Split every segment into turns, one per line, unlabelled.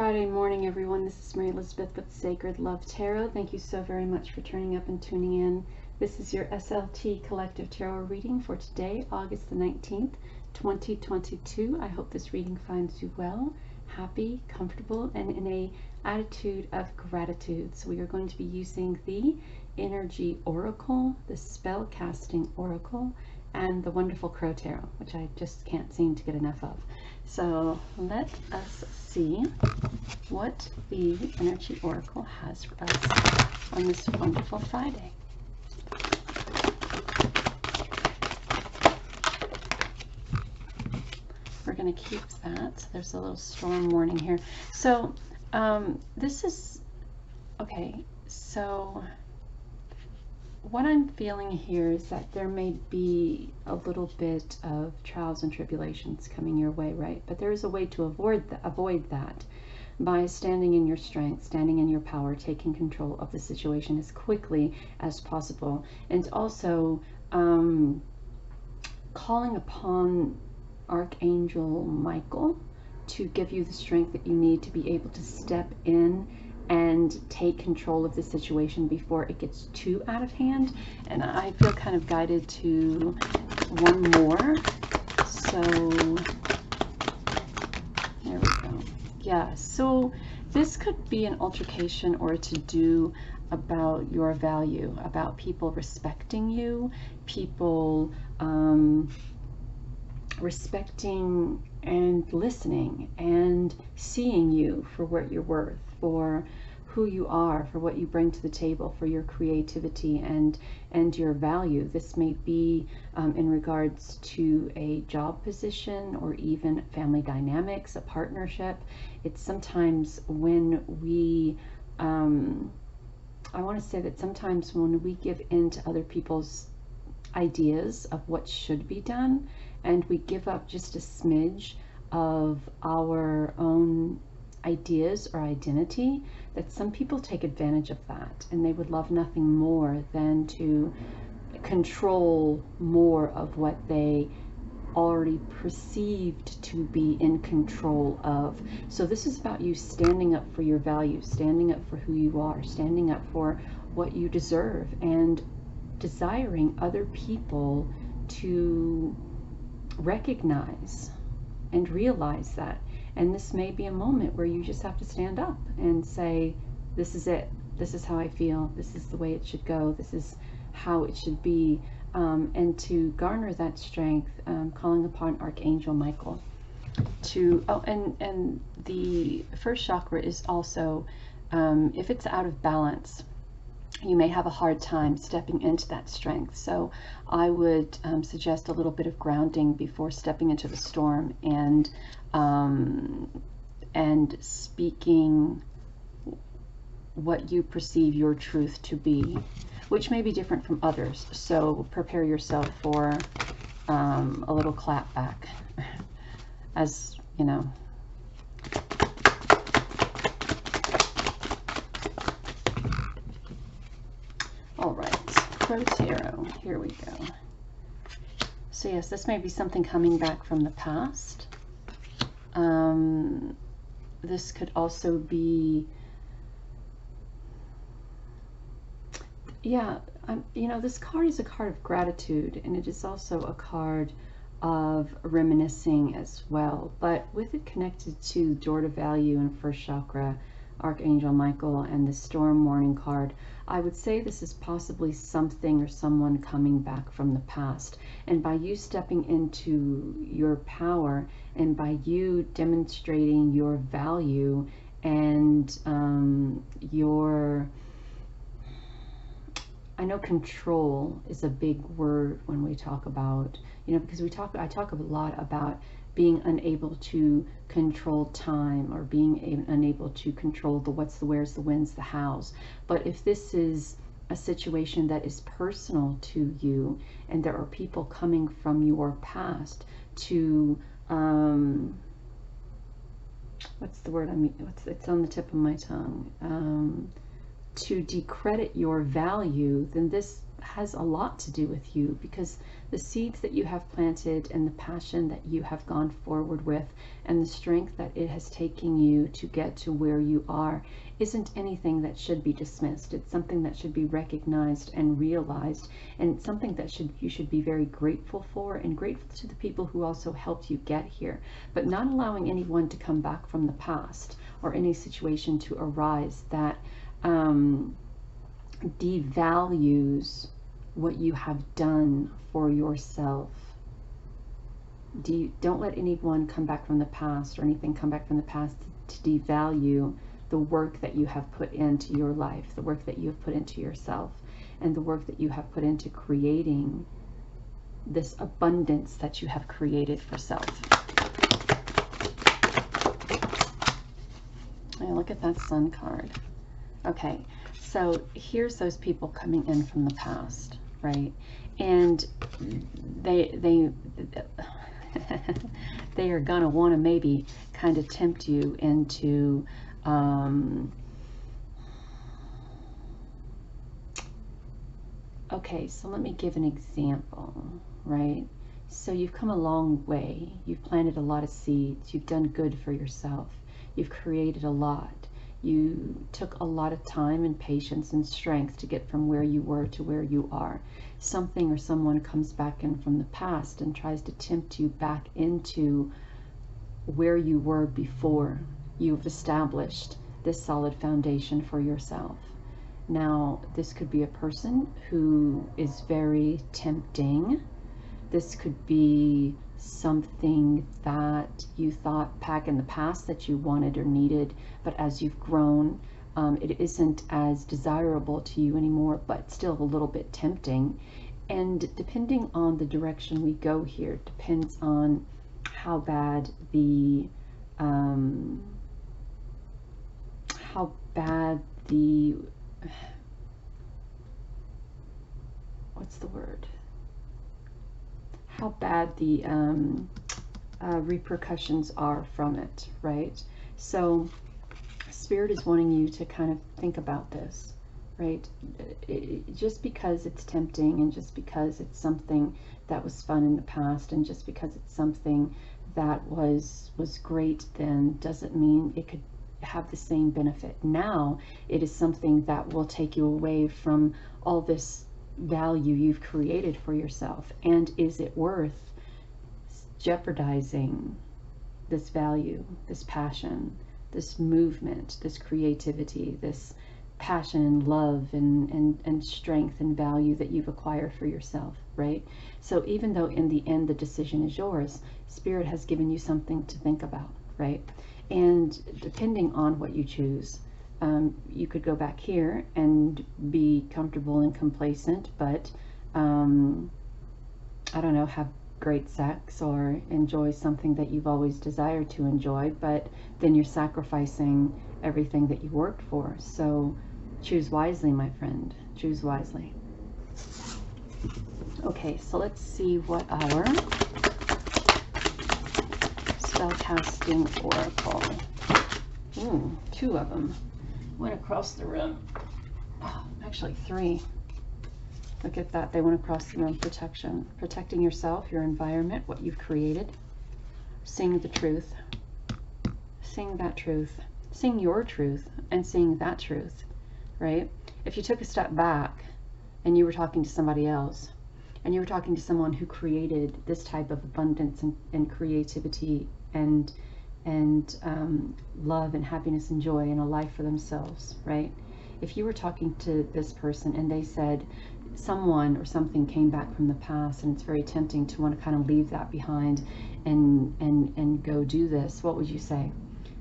Friday morning, everyone. This is Mary Elizabeth with Sacred Love Tarot. Thank you so very much for turning up and tuning in. This is your SLT Collective Tarot reading for today, August the 19th, 2022. I hope this reading finds you well, happy, comfortable, and in a attitude of gratitude. So we are going to be using the Energy Oracle, the Spell Casting Oracle, and the Wonderful Crow Tarot, which I just can't seem to get enough of. So let us see what the Energy Oracle has for us on this wonderful Friday. We're going to keep that. There's a little storm warning here. So this is, okay, so what I'm feeling here is that there may be a little bit of trials and tribulations coming your way, right? But there is a way to avoid that by standing in your strength, standing in your power, taking control of the situation as quickly as possible, and also calling upon Archangel Michael to give you the strength that you need to be able to step in and take control of the situation before it gets too out of hand. And I feel kind of guided to one more. So there we go. Yeah, so this could be an altercation or a to-do about your value, about people respecting you, people respecting and listening and seeing you for what you're worth, for who you are, for what you bring to the table, for your creativity and your value. This may be in regards to a job position or even family dynamics, a partnership. It's sometimes when we I want to say that sometimes when we give in to other people's ideas of what should be done, and we give up just a smidge of our own ideas or identity, that some people take advantage of that, and they would love nothing more than to control more of what they already perceived to be in control of. So this is about you standing up for your values, standing up for who you are, standing up for what you deserve, and desiring other people to recognize and realize that. And this may be a moment where you just have to stand up and say, this is it, this is how I feel, this is the way it should go, this is how it should be. And to garner that strength, calling upon Archangel Michael to, and the first chakra is also, if it's out of balance, you may have a hard time stepping into that strength. So I would suggest a little bit of grounding before stepping into the storm, and speaking what you perceive your truth to be, which may be different from others. So prepare yourself for a little clap back, as you know. All right, Crow Tarot, here we go. So yes, this may be something coming back from the past. This could also be, yeah, you know, this card is a card of gratitude, and it is also a card of reminiscing as well, but with it connected to door to value and first chakra, Archangel Michael, and the storm warning card. I would say this is possibly something or someone coming back from the past, and by you stepping into your power and by you demonstrating your value and your, I know control is a big word when we talk about, you know, because I talk a lot about being unable to control time, or being unable to control the what's, the where's, the when's, the how's. But if this is a situation that is personal to you, and there are people coming from your past to, what's the word, I mean, it's on the tip of my tongue, to discredit your value, then this has a lot to do with you, because the seeds that you have planted and the passion that you have gone forward with and the strength that it has taken you to get to where you are isn't anything that should be dismissed. It's something that should be recognized and realized, and something that you should be very grateful for, and grateful to the people who also helped you get here, but not allowing anyone to come back from the past or any situation to arise that devalues what you have done for yourself. Don't let anyone come back from the past or anything come back from the past to devalue the work that you have put into your life, the work that you have put into yourself, and the work that you have put into creating this abundance that you have created for self. And look at that Sun card. Okay, so here's those people coming in from the past, right? And they they are gonna want to maybe kind of tempt you into okay, so let me give an example, right? So you've come a long way, you've planted a lot of seeds, you've done good for yourself, you've created a lot. You took a lot of time and patience and strength to get from where you were to where you are. Something or someone comes back in from the past and tries to tempt you back into where you were before you've established this solid foundation for yourself. Now, this could be a person who is very tempting. This could be something that you thought back in the past that you wanted or needed, but as you've grown, it isn't as desirable to you anymore, but still a little bit tempting. And depending on the direction we go here, depends on how bad the what's the word? How bad the repercussions are from it, right? So Spirit is wanting you to kind of think about this, right? Just because it's tempting, and just because it's something that was fun in the past, and just because it's something that was great then, doesn't mean it could have the same benefit. Now it is something that will take you away from all this value you've created for yourself. And is it worth jeopardizing this value, this passion, this movement, this creativity, this passion and love and strength and value that you've acquired for yourself, right? So even though in the end the decision is yours, Spirit has given you something to think about, right? And depending on what you choose, you could go back here and be comfortable and complacent, but I don't know, have great sex or enjoy something that you've always desired to enjoy, but then you're sacrificing everything that you worked for. So choose wisely, my friend. Choose wisely. Okay, so let's see what our spellcasting oracle. Ooh, 2 of them went across the room. Oh, actually 3. Look at that. They went across the room. Protection. Protecting yourself, your environment, what you've created. Sing the truth. Sing that truth. Sing your truth and sing that truth, right? If you took a step back and you were talking to somebody else, and you were talking to someone who created this type of abundance and creativity and love and happiness and joy and a life for themselves, right? If you were talking to this person and they said someone or something came back from the past, and it's very tempting to want to kind of leave that behind and go do this, what would you say?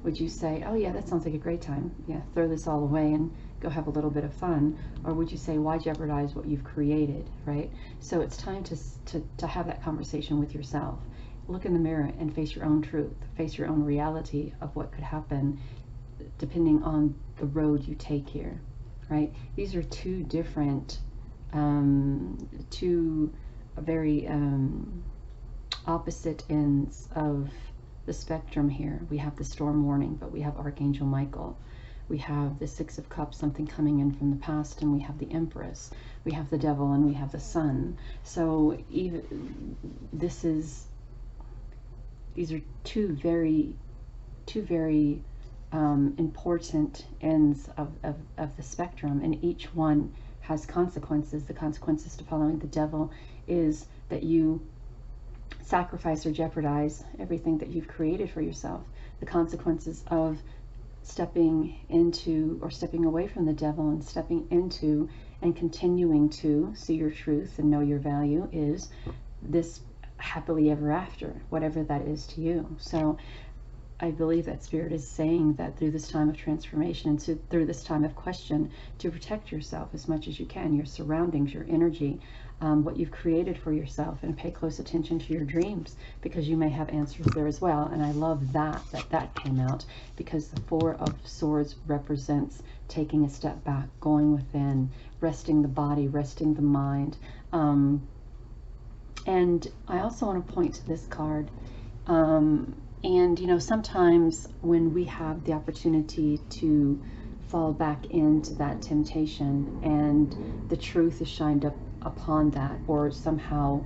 Would you say, oh yeah, that sounds like a great time, yeah, throw this all away and go have a little bit of fun? Or would you say, why jeopardize what you've created, right? So it's time to have that conversation with yourself. Look in the mirror and face your own truth, face your own reality of what could happen depending on the road you take here, right? These are 2 different, 2 very opposite ends of the spectrum here. We have the storm warning, but we have Archangel Michael. we have the Six of Cups, something coming in from the past, and we have the Empress, we have the Devil, and we have the Sun. So even these are two very important ends of the spectrum, and each one has consequences. The consequences to following the Devil is that you sacrifice or jeopardize everything that you've created for yourself. The consequences of stepping into or stepping away from the Devil and stepping into and continuing to see your truth and know your value is this happily ever after, whatever that is to you. So I believe that Spirit is saying that through this time of transformation and through this time of question, to protect yourself as much as you can, your surroundings, your energy, what you've created for yourself, and pay close attention to your dreams, because you may have answers there as well. And I love that came out, because the Four of Swords represents taking a step back, going within, resting the body, resting the mind. And I also want to point to this card. And, you know, sometimes when we have the opportunity to fall back into that temptation and the truth is shined up upon that, or somehow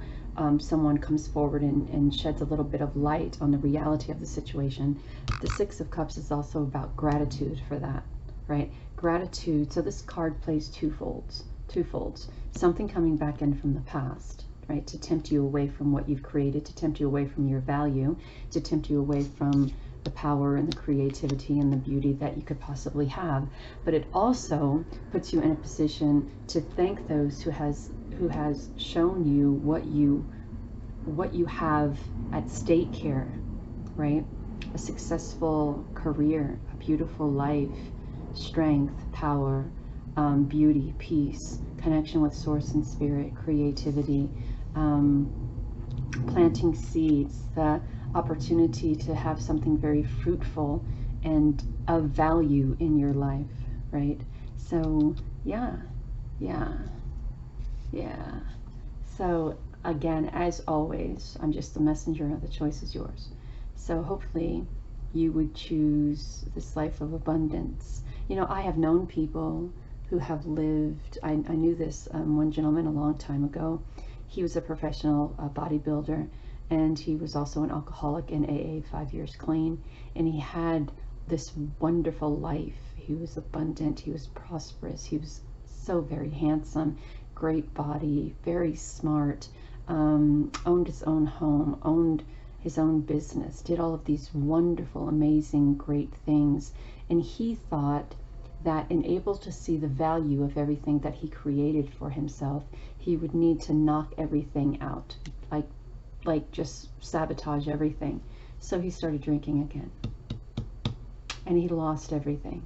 someone comes forward and sheds a little bit of light on the reality of the situation, the Six of Cups is also about gratitude for that, right? Gratitude. So this card plays twofolds. Something coming back in from the past, right, to tempt you away from what you've created, to tempt you away from your value, to tempt you away from the power and the creativity and the beauty that you could possibly have. But it also puts you in a position to thank those who has shown you what you have at stake here, right? A successful career, a beautiful life, strength, power, beauty, peace, connection with source and spirit, creativity, planting seeds, the opportunity to have something very fruitful and of value in your life, right? So yeah. So again, as always, I'm just the messenger. The choice is yours. So hopefully you would choose this life of abundance. You know, I have known people who have lived, I knew this one gentleman a long time ago. He was a professional bodybuilder, and he was also an alcoholic in AA, 5 years clean, and he had this wonderful life. He was abundant, he was prosperous, he was so very handsome, great body, very smart, owned his own home, owned his own business, did all of these wonderful, amazing, great things. And he thought that in able to see the value of everything that he created for himself, he would need to knock everything out, like just sabotage everything. So he started drinking again, and he lost everything.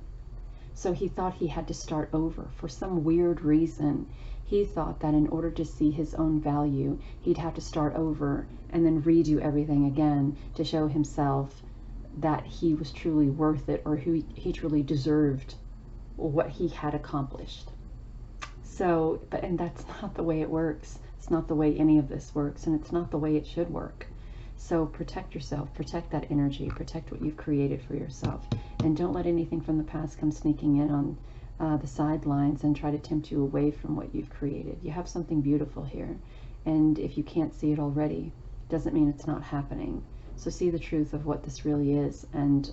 So he thought he had to start over. For some weird reason, he thought that in order to see his own value, he'd have to start over and then redo everything again to show himself that he was truly worth it, or who he truly deserved what he had accomplished. So, and that's not the way it works. It's not the way any of this works, and it's not the way it should work. So protect yourself, protect that energy, protect what you've created for yourself, and don't let anything from the past come sneaking in on the sidelines and try to tempt you away from what you've created. You have something beautiful here, and if you can't see it already, doesn't mean it's not happening. So see the truth of what this really is, and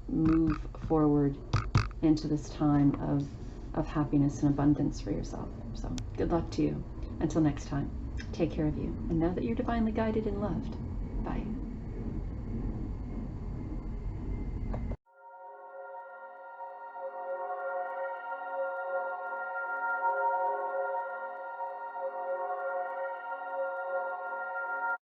move forward into this time of happiness and abundance for yourself. So good luck to you. Until next time, take care of you, and know that you're divinely guided and loved. Bye.